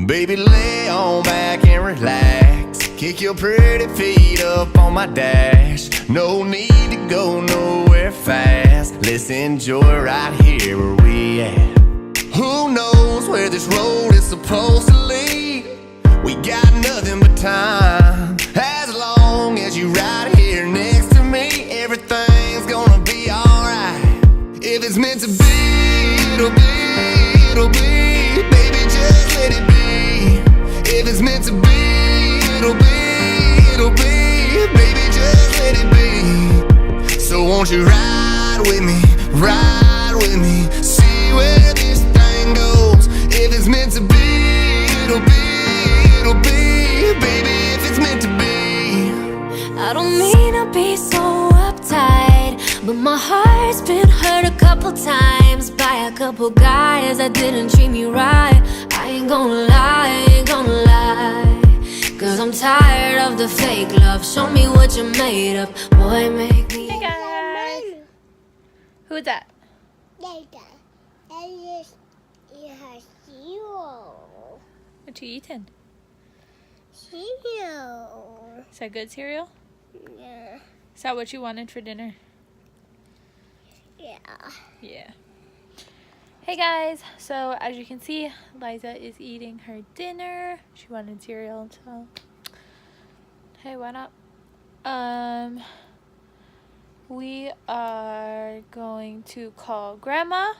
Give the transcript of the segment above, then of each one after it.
Baby, lay on back and relax. Kick your pretty feet up on my dash. No need to go nowhere fast. Let's enjoy right here where we at. Who knows where this road is supposed to lead? We got nothing but time. As long as you right here next to me, everything's gonna be alright. If it's meant to be, it'll be, it'll be. Baby, just let it be. If it's meant to be, it'll be, it'll be. Baby, just let it be. So won't you ride with me, ride with me, see where this thing goes. If it's meant to be, it'll be, it'll be. Baby, if it's meant to be. I don't mean to be so uptight, but my heart's been hurt a couple times by a couple guys that didn't treat me right. I ain't gonna lie, I ain't gonna lie, 'cause I'm tired of the fake love. Show me what you're made of, boy, make me. Hey guys! Who's that? What you eating? Cereal. Is that good cereal? Yeah. Is that what you wanted for dinner? Yeah. Yeah. Hey guys! So as you can see, Liza is eating her dinner. She wanted cereal, so hey, why not? We are going to call Grandma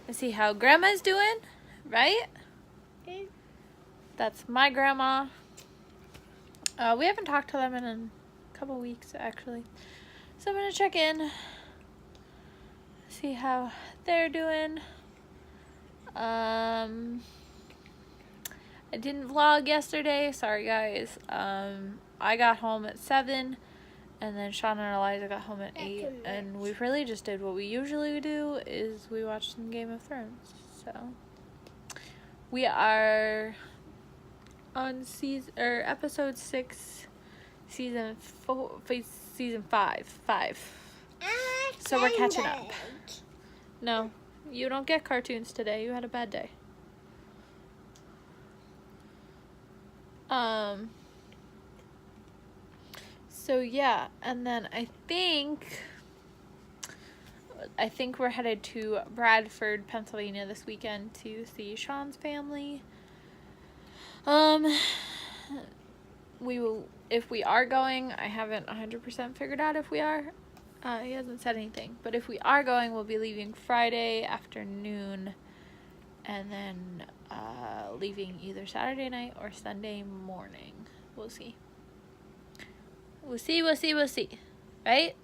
and see how Grandma's doing, right? That's my grandma. We haven't talked to them in a couple weeks, actually. So I'm going to check in, see how they're doing. I didn't vlog yesterday. Sorry, guys. I got home at 7, and then Sean and Eliza got home at 8. And we really just did what we usually do, is we watched some Game of Thrones. So we are on episode 6, season 5. So we're catching up. No, you don't get cartoons today. You had a bad day. So yeah, and then I think we're headed to Bradford, Pennsylvania this weekend to see Sean's family. We will, if we are going, I haven't 100% figured out if we are. He hasn't said anything, but if we are going, we'll be leaving Friday afternoon, and then leaving either Saturday night or Sunday morning. We'll see. We'll see. Right?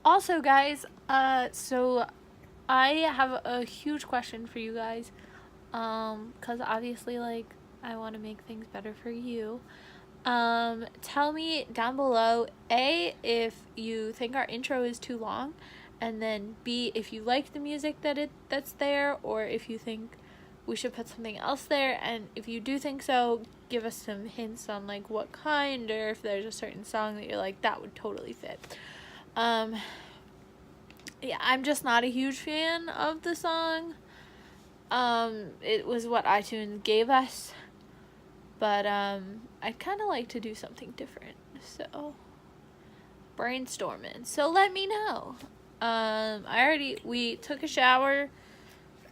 Also, guys, so I have a huge question for you guys. 'Cause obviously, like, I want to make things better for you. Tell me down below, A, if you think our intro is too long, and then B, if you like the music that's there, or if you think we should put something else there. And if you do think so, give us some hints on like what kind, or if there's a certain song that you're like, that would totally fit. Yeah, I'm just not a huge fan of the song. It was what iTunes gave us, but I'd kind of like to do something different, so brainstorming. So let me know. We took a shower,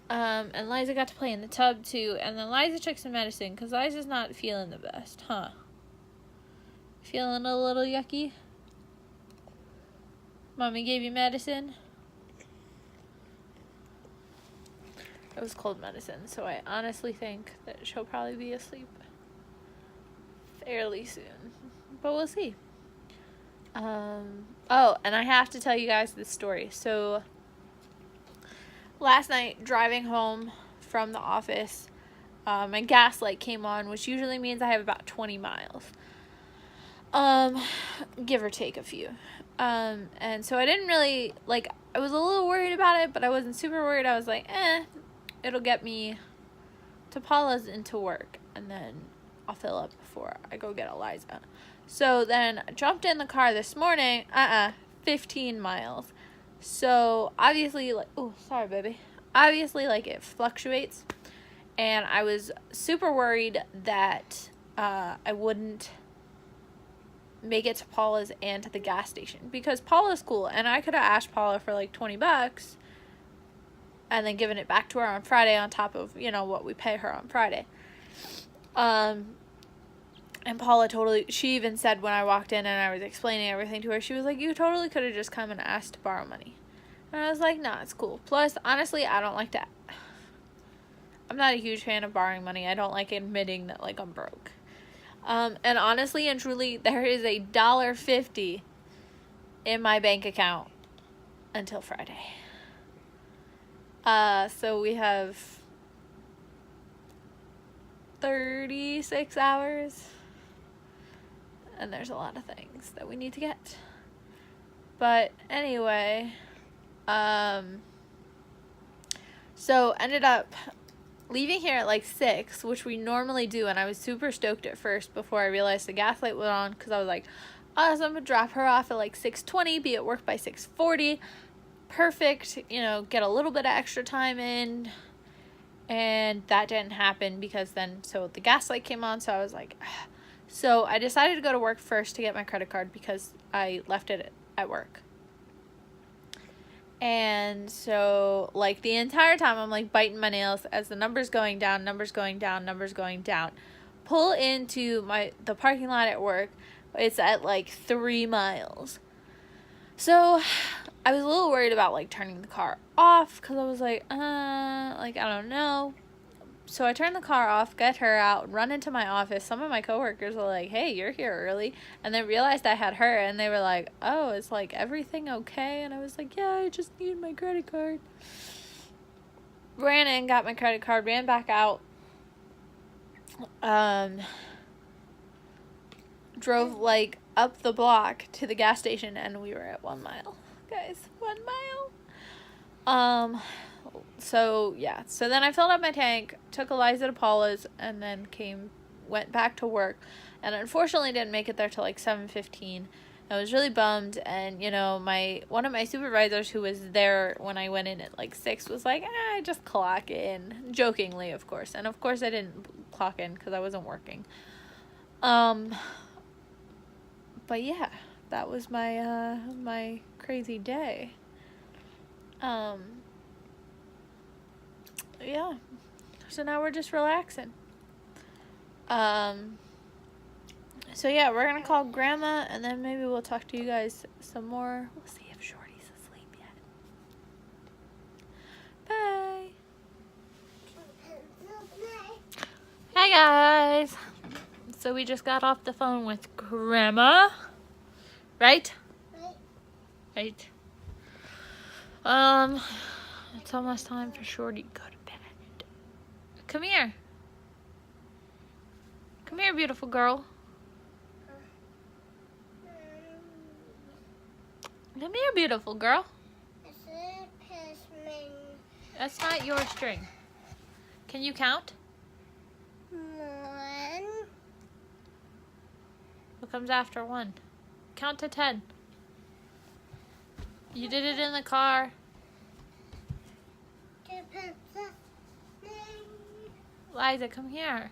and Liza got to play in the tub too, and then Liza took some medicine because Liza's not feeling the best, huh? Feeling a little yucky? Mommy gave you medicine? It was cold medicine, so I honestly think that she'll probably be asleep fairly soon, but we'll see. Oh, and I have to tell you guys this story. So last night, driving home from the office, my gas light came on, which usually means I have about 20 miles, give or take a few. And so I didn't really, like, I was a little worried about it, but I wasn't super worried. I was like, it'll get me to Paula's and to work, and then I'll fill up before I go get Eliza. So then I jumped in the car this morning, 15 miles. So obviously, like, oh, sorry, baby. obviously, like, it fluctuates. And I was super worried that I wouldn't make it to Paula's and to the gas station, because Paula's cool, and I could have asked Paula for like $20 and then given it back to her on Friday on top of, you know, what we pay her on Friday. And Paula totally, she even said when I walked in and I was explaining everything to her, she was like, you totally could have just come and asked to borrow money. And I was like, nah, it's cool. Plus, honestly, I don't like to, I'm not a huge fan of borrowing money. I don't like admitting that, like, I'm broke. And honestly and truly, there is $1.50 in my bank account until Friday. So we have 36 hours. And there's a lot of things that we need to get. But anyway, so ended up leaving here at like 6, which we normally do, and I was super stoked at first before I realized the gas light was on, because I was like, awesome, I'm gonna drop her off at like 6:20, be at work by 6:40, perfect, you know, get a little bit of extra time in. And that didn't happen, because then, so the gas light came on, so I was like, ugh. So I decided to go to work first to get my credit card, because I left it at work. And so, like, the entire time, I'm, like, biting my nails as the number's going down, numbers going down, numbers going down. Pull into the parking lot at work. It's at, like, 3 miles. So, I was a little worried about, like, turning the car off, because I was like, I don't know. So I turned the car off, get her out, run into my office. Some of my coworkers were like, hey, you're here early. And then realized I had her, and they were like, oh, is, like, everything okay? And I was like, yeah, I just need my credit card. Ran in, got my credit card, ran back out. Drove, like, up the block to the gas station, and we were at 1 mile. Guys, 1 mile. So, yeah. So then I filled up my tank, took Eliza to Paula's, and then went back to work. And unfortunately didn't make it there till like 7:15. I was really bummed, and, you know, one of my supervisors who was there when I went in at like 6 was like, just clock in. Jokingly, of course. And of course I didn't clock in because I wasn't working. But yeah, that was my, my crazy day. Yeah, so now we're just relaxing. So yeah, we're gonna call Grandma, and then maybe we'll talk to you guys some more. We'll see if Shorty's asleep yet. Bye. Hi guys. So we just got off the phone with Grandma, right? Right. It's almost time for Shorty to go to bed. Come here. Come here, beautiful girl. Come here, beautiful girl. That's not your string. Can you count? 1. What comes after 1? Count to 10. You did it in the car. Liza, come here.